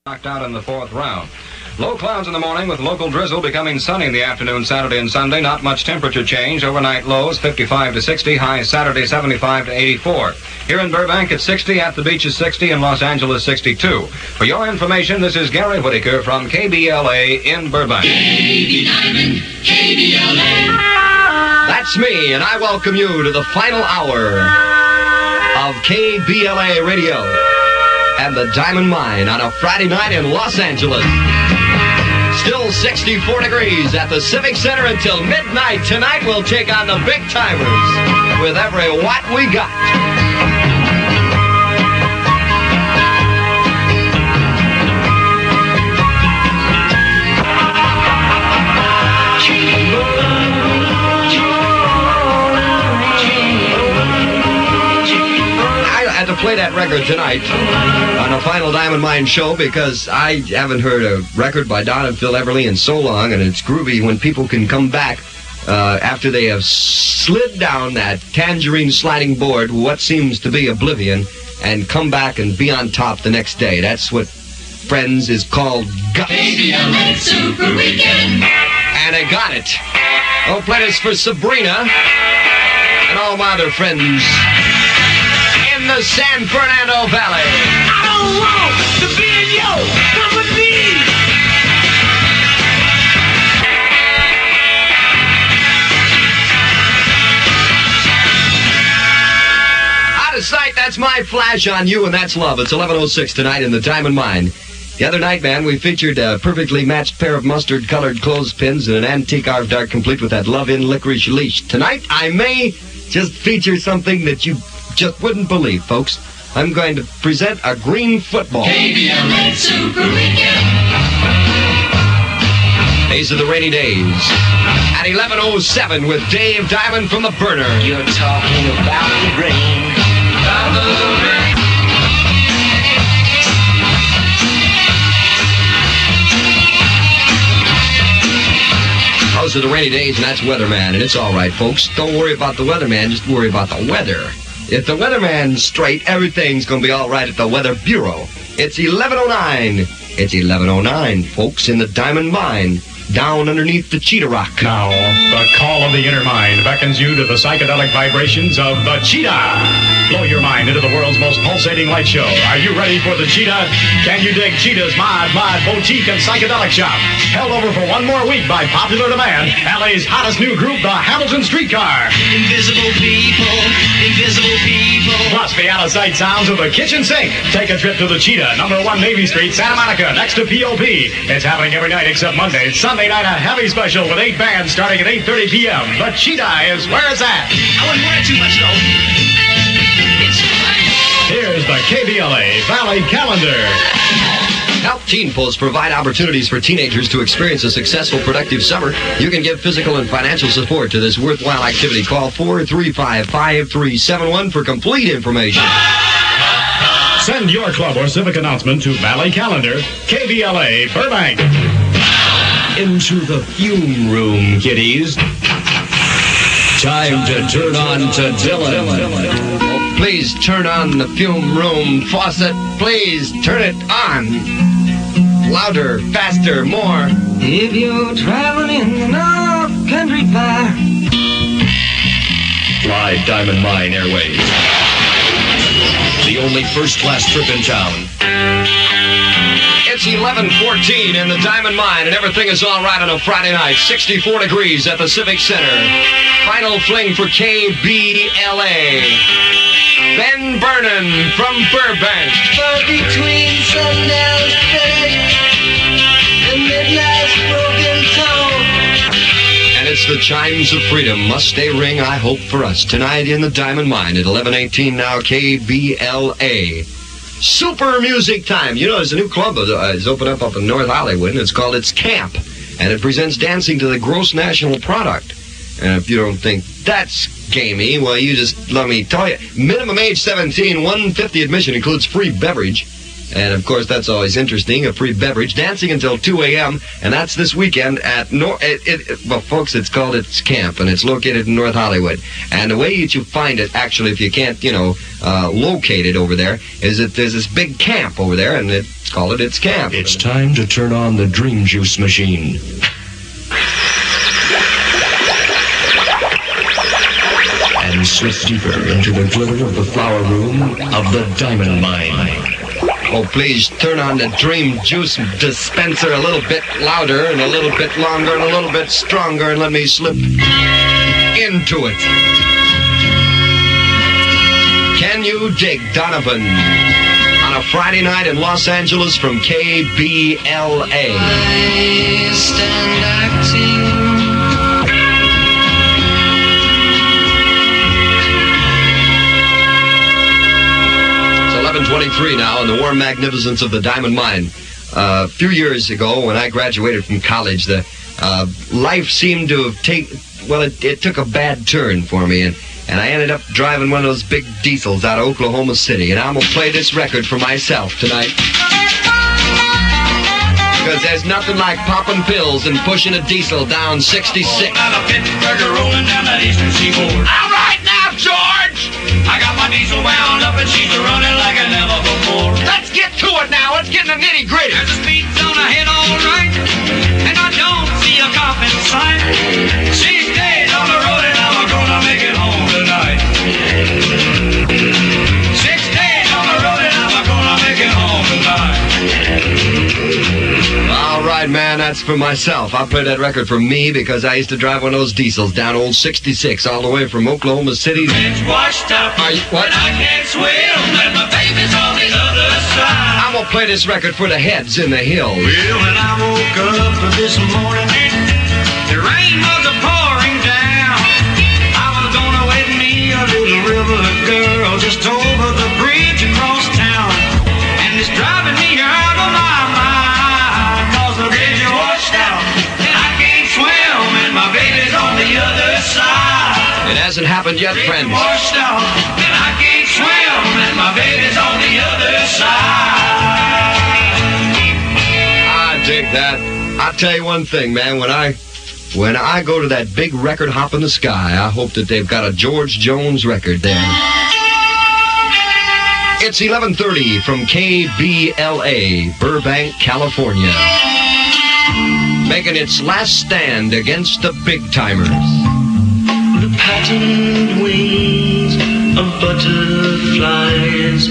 knocked out in the fourth round. Low clouds in the morning with local drizzle, becoming sunny in the afternoon Saturday and Sunday. Not much temperature change. Overnight lows 55 to 60. Highs Saturday 75 to 84. Here in Burbank it's 60. At the beach is 60. In Los Angeles 62. For your information, this is Gary Whitaker from KBLA in Burbank. KBLA. That's me, and I welcome you to the final hour of KBLA Radio and the Diamond Mine on a Friday night in Los Angeles. Still 64 degrees at the Civic Center until midnight. Tonight we'll take on the big timers with every watt we got. I had to play that record tonight on the final Diamond Mine show because I haven't heard a record by Don and Phil Everly in so long, and it's groovy when people can come back after they have slid down that tangerine sliding board, what seems to be oblivion, and come back and be on top the next day. That's what, friends, is called guts. KBLA Super Weekend. And I got it. I'll play this for Sabrina and all my other friends in the San Fernando Valley. I don't want to be in your company. Out of sight, that's my flash on you, and that's love. It's 11:06 tonight in the Diamond Mine. The other night, man, we featured a perfectly matched pair of mustard-colored clothespins and an antique arv dart complete with that love-in licorice leash. Tonight, I may just feature something that you just wouldn't believe, folks. I'm going to present a green football. KBLA Super Weekend. These are the rainy days. At 11:07 with Dave Diamond from the Burner. You're talking about the rain. About the rain. Those are the rainy days, and that's Weatherman, and it's all right, folks. Don't worry about the weatherman, just worry about the weather. If the weatherman's straight, everything's going to be all right at the Weather Bureau. It's 11:09. It's 11:09, folks, in the Diamond Mine, down underneath the Cheetah Rock. Now, the call of the inner mind beckons you to the psychedelic vibrations of the Cheetah. Blow your mind into the world's most pulsating light show. Are you ready for the Cheetah? Can you dig Cheetah's Mod Boutique and Psychedelic Shop? Held over for one more week by popular demand, LA's hottest new group, the Hamilton Streetcar. Invisible people, invisible people. Plus the out-of-sight sounds of the kitchen sink. Take a trip to the Cheetah, number 1 Navy Street, Santa Monica, next to POP. It's happening every night except Monday. Sunday night, a heavy special with 8 bands starting at 8:30 p.m. The Cheetah is where it's at. I wouldn't wear it too much, though. It's fun. Here's the KBLA Valley Calendar. Help Teen Posts provide opportunities for teenagers to experience a successful, productive summer. You can give physical and financial support to this worthwhile activity. Call 435-5371 for complete information. Send your club or civic announcement to Valley Calendar, KBLA Burbank. Into the fume room, kiddies. Time to turn on to Dylan. Oh, please turn on the fume room faucet. Please turn it on. Louder, faster, more. If you're traveling in the North Country Fire. Fly Diamond Mine Airways. The only first-class trip in town. It's 11:14 in the Diamond Mine, and everything is all right on a Friday night. 64 degrees at the Civic Center. Final fling for KBLA. Ben Vernon from Burbank. But between sundown's fade and midnight's broken tone. And it's the chimes of freedom. Must they ring, I hope, for us. Tonight in the Diamond Mine at 11:18 now, KBLA. Super music time. You know, there's a new club that's opened up in North Hollywood, and it's called It's Camp. And it presents dancing to the gross national product. And if you don't think that's gamey, well, you just let me tell you. Minimum age 17, $150 admission, includes free beverage. And, of course, that's always interesting. A free beverage. Dancing until 2 a.m. And that's this weekend at... well, folks, it's called It's Camp, and it's located in North Hollywood. And the way that you find it, actually, if you can't, locate it over there, is that there's this big camp over there, and it's called It's Camp. It's time to turn on the Dream Juice machine. And slip deeper into the glitter of the flower room of the Diamond Mine. Oh, please turn on the Dream Juice dispenser a little bit louder and a little bit longer and a little bit stronger and let me slip into it. Can you dig Donovan on a Friday night in Los Angeles from KBLA? I stand acting. It's 11:23 now in the warm magnificence of the Diamond Mine. A few years ago, when I graduated from college, the life seemed to have it took a bad turn for me, and I ended up driving one of those big diesels out of Oklahoma City, and I'm going to play this record for myself tonight. Because there's nothing like popping pills and pushing a diesel down 66. Out of Pittsburgh rolling down that eastern seaboard. All right now, George! I got my diesel wound up and she's running like I never before. Let's get to it now. Let's get in the nitty-gritty. There's a speed zone ahead, all right, and I don't see a cop in sight. 6 days on the road and I'm gonna make it home tonight. 6 days on the road and I'm gonna make it home tonight. All right, man, that's for myself. I'll play that record for me because I used to drive one of those diesels down old 66 all the way from Oklahoma City. It's washed up, Are you, what? and I can't swim, and my baby's on the other side. I'm going to play this record for the heads in the hills. Well, when I woke up this morning, the rain was pouring down. I was gonna wed me a little river girl just over the bridge across town, and it's driving me out of my mind, 'cause the bridge is washed out, and I can't swim, and my baby's on the other side. It hasn't happened yet, friends. Washed out, and I can't swim, and my baby's on the other side. I dig that. I'll tell you one thing, man. When I go to that big record hop in the sky, I hope that they've got a George Jones record there. It's 11:30 from KBLA, Burbank, California. Making its last stand against the big-timers. The patterned wings of butterflies.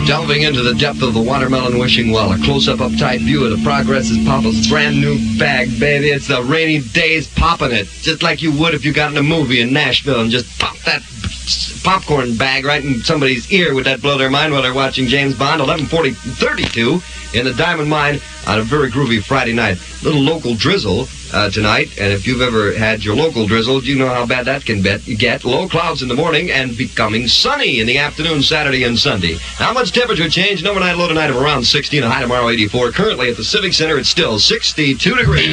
Delving into the depth of the watermelon wishing well, a close-up uptight view of the progress is Papa's brand new bag, baby. It's the rainy days popping it, just like you would if you got in a movie in Nashville and just pop that popcorn bag right in somebody's ear with that blow their mind while they're watching James Bond. 11:32 in the Diamond Mine on a very groovy Friday night. Little local drizzle tonight, and if you've ever had your local drizzle, you know how bad that can get. Low clouds in the morning and becoming sunny in the afternoon, Saturday and Sunday. How much temperature change? No, overnight low tonight of around 60 and a high tomorrow 84. Currently at the Civic Center, it's still 62 degrees.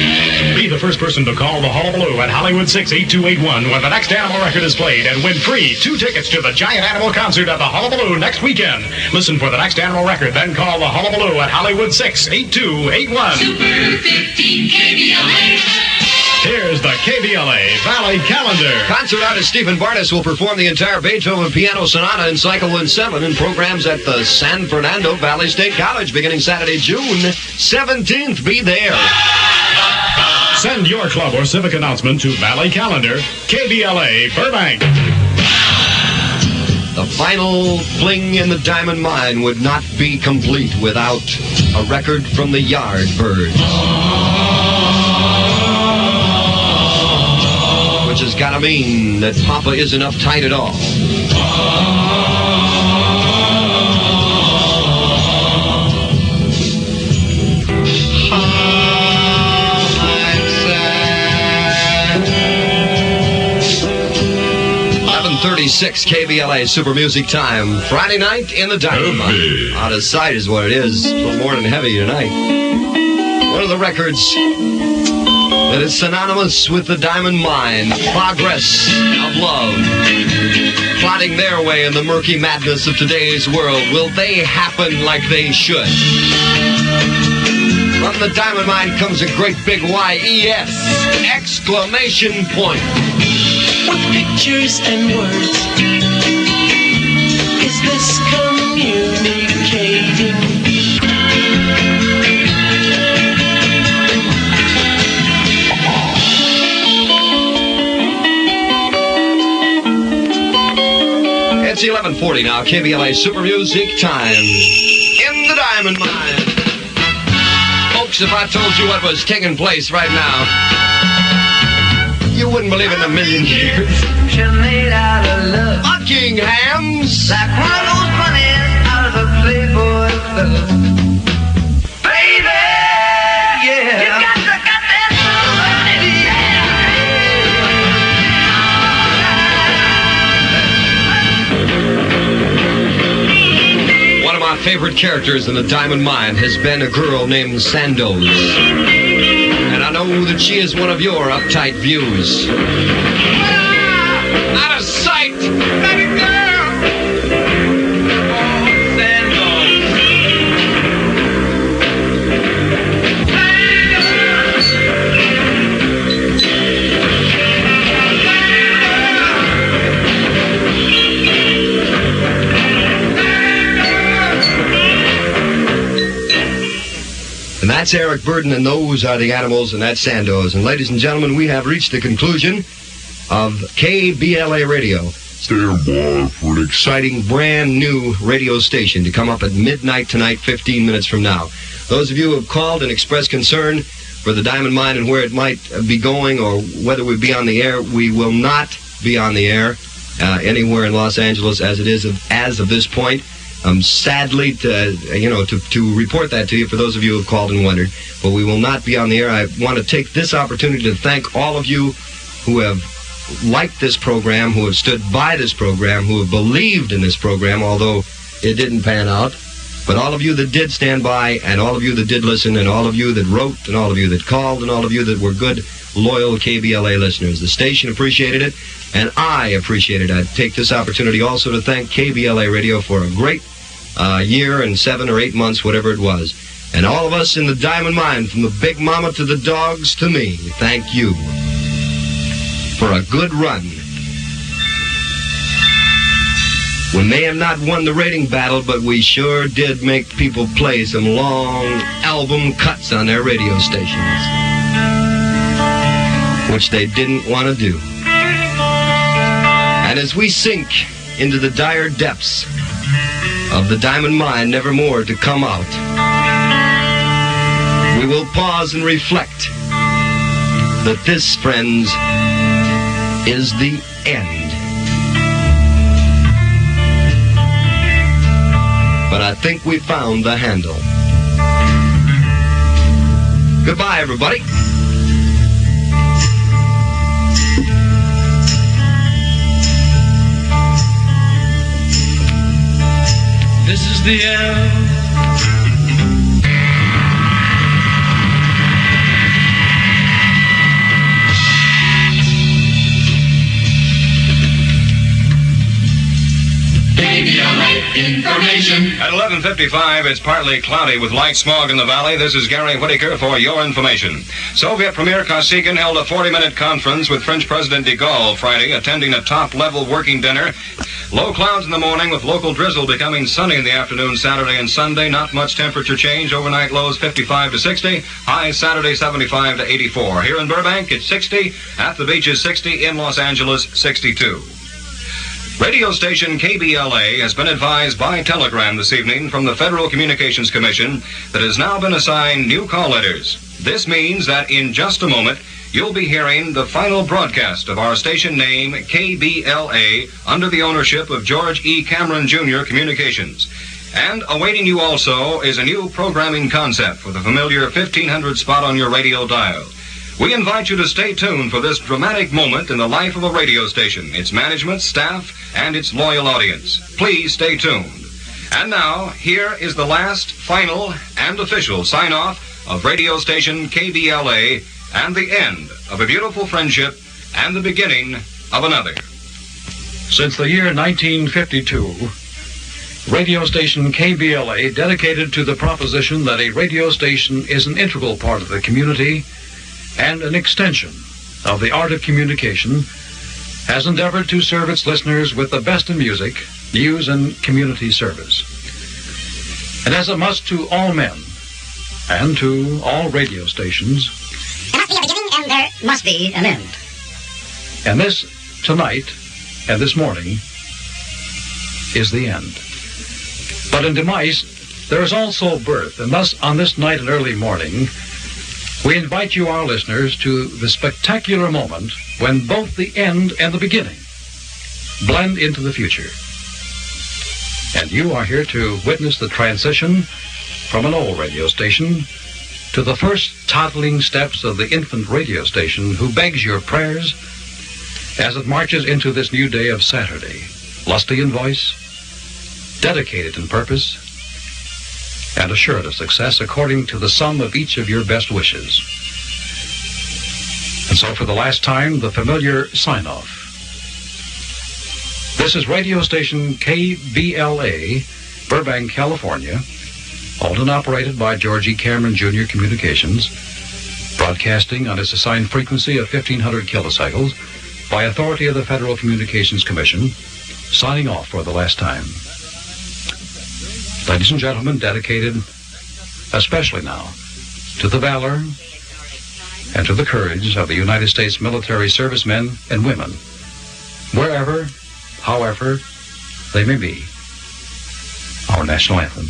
Be the first person to call the Hullabaloo at Hollywood 68281 when the next Animal record is played and win free 2 tickets to the Giant Animal concert at the Hullabaloo next weekend. Listen for the next Animal record, then call the Hullabaloo at Hollywood 68281. Super 15 KBLA. Here's the KBLA Valley Calendar. Concert artist Stephen Barnes will perform the entire Beethoven Piano Sonata in Cycle 1-7 in programs at the San Fernando Valley State College beginning Saturday, June 17th. Be there. Send your club or civic announcement to Valley Calendar, KBLA Burbank. The final fling in the Diamond Mine would not be complete without a record from the Yardbirds. Which has got to mean that Papa isn't uptight at all. .36 KBLA Super Music Time. Friday night in the Diamond Mine. Out of sight is what it is. A little more than heavy tonight. One of the records that is synonymous with the Diamond Mine. Progress of Love. plotting their way in the murky madness of today's world. Will they happen like they should? From the Diamond Mine comes a great big Y-E-S! Exclamation point! With pictures and words, is this communicating? It's 11:40 now, KBLA Super Music time. In the Diamond Mine. Folks, if I told you what was taking place right now, you wouldn't believe it in a million years. Made out of love. Buckingham's. Like one of those bunnies out of a Playboy club. Baby! Yeah! You got that One of my favorite characters in the Diamond Mine has been a girl named Sandoz. And I know that she is one of your uptight views. Out of sight! Baby girl! Oh, Sandoz. And that's Eric Burden, and those are the Animals, and that's Sandoz. And ladies and gentlemen, we have reached the conclusion of KBLA Radio. Stand by for an exciting brand new radio station to come up at midnight tonight, 15 minutes from now. Those of you who have called and expressed concern for the Diamond Mine and where it might be going or whether we be on the air, we will not be on the air anywhere in Los Angeles as it is as of this point. Sadly, to report that to you for those of you who have called and wondered, but we will not be on the air. I want to take this opportunity to thank all of you who have liked this program, who have stood by this program, who have believed in this program, although it didn't pan out. But all of you that did stand by, and all of you that did listen, and all of you that wrote, and all of you that called, and all of you that were good, loyal KBLA listeners. The station appreciated it, and I appreciate it. I take this opportunity also to thank KBLA Radio for a great year and 7 or 8 months, whatever it was. And all of us in the Diamond Mine, from the Big Mama to the dogs to me, thank you for a good run. We may have not won the rating battle, but we sure did make people play some long album cuts on their radio stations, which they didn't want to do. And as we sink into the dire depths of the Diamond Mine, never more to come out, we will pause and reflect that this, friends, is the end. But I think we found the handle. Goodbye, everybody. This is the end. Information. At 11:55, it's partly cloudy with light smog in the valley. This is Gary Whittaker for your information. Soviet Premier Kosygin held a 40-minute conference with French President de Gaulle Friday, attending a top-level working dinner. Low clouds in the morning with local drizzle, becoming sunny in the afternoon Saturday and Sunday. Not much temperature change. Overnight lows 55 to 60. High Saturday 75 to 84. Here in Burbank, it's 60. At the beaches, 60. In Los Angeles, 62. Radio station KBLA has been advised by telegram this evening from the Federal Communications Commission that has now been assigned new call letters. This means that in just a moment, you'll be hearing the final broadcast of our station name, KBLA, under the ownership of George E. Cameron Jr. Communications. And awaiting you also is a new programming concept for the familiar 1500 spot on your radio dial. We invite you to stay tuned for this dramatic moment in the life of a radio station, its management, staff, and its loyal audience. Please stay tuned. And now, here is the last, final, and official sign-off of radio station KBLA and the end of a beautiful friendship and the beginning of another. Since the year 1952, radio station KBLA, dedicated to the proposition that a radio station is an integral part of the community and an extension of the art of communication, has endeavored to serve its listeners with the best in music, news, and community service. And as it must to all men and to all radio stations, there must be a beginning and there must be an end. And this tonight and this morning is the end. But in demise, there is also birth, and thus on this night and early morning, we invite you, our listeners, to the spectacular moment when both the end and the beginning blend into the future. And you are here to witness the transition from an old radio station to the first toddling steps of the infant radio station who begs your prayers as it marches into this new day of Saturday, lusty in voice, dedicated in purpose, and assured of success according to the sum of each of your best wishes. And so for the last time, the familiar sign-off. This is radio station KBLA, Burbank, California, owned and operated by George E. Cameron Jr. Communications, broadcasting on its assigned frequency of 1,500 kilocycles by authority of the Federal Communications Commission, signing off for the last time. Ladies and gentlemen, dedicated especially now to the valor and to the courage of the United States military servicemen and women, wherever, however they may be, our national anthem.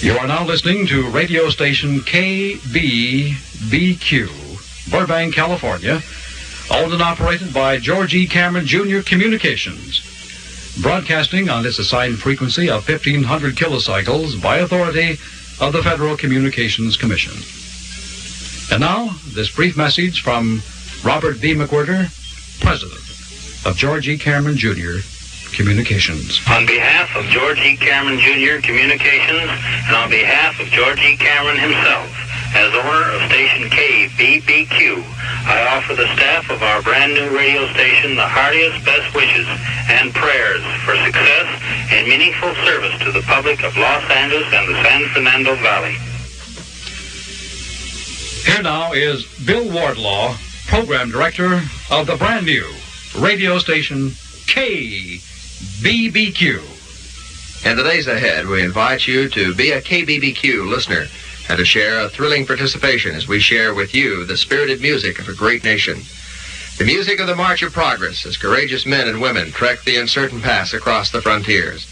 You are now listening to radio station KBBQ, Burbank, California, owned and operated by George E. Cameron Jr. Communications, broadcasting on its assigned frequency of 1,500 kilocycles by authority of the Federal Communications Commission. And now, this brief message from Robert B. McWhirter, President of George E. Cameron Jr. Communications. On behalf of George E. Cameron Jr. Communications, and on behalf of George E. Cameron himself, as owner of station KBBQ, I offer the staff of our brand new radio station the heartiest best wishes and prayers for success and meaningful service to the public of Los Angeles and the San Fernando Valley. Here now is Bill Wardlaw, Program Director of the brand new radio station KBBQ. In the days ahead, we invite you to be a KBBQ listener and to share a thrilling participation as we share with you the spirited music of a great nation. The music of the March of Progress as courageous men and women trek the uncertain paths across the frontiers.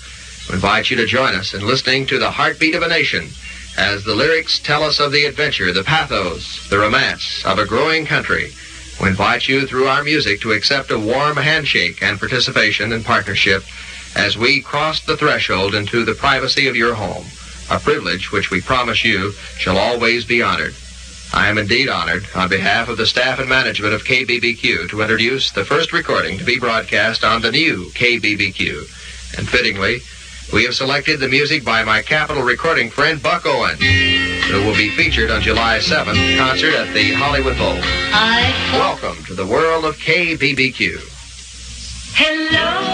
We invite you to join us in listening to the heartbeat of a nation as the lyrics tell us of the adventure, the pathos, the romance of a growing country. We invite you through our music to accept a warm handshake and participation and partnership as we cross the threshold into the privacy of your home, a privilege which we promise you shall always be honored. I am indeed honored, on behalf of the staff and management of KBBQ, to introduce the first recording to be broadcast on the new KBBQ. And fittingly, we have selected the music by my Capitol recording friend, Buck Owen. who will be featured on July 7th, concert at the Hollywood Bowl. Welcome to the world of KBBQ. Hello.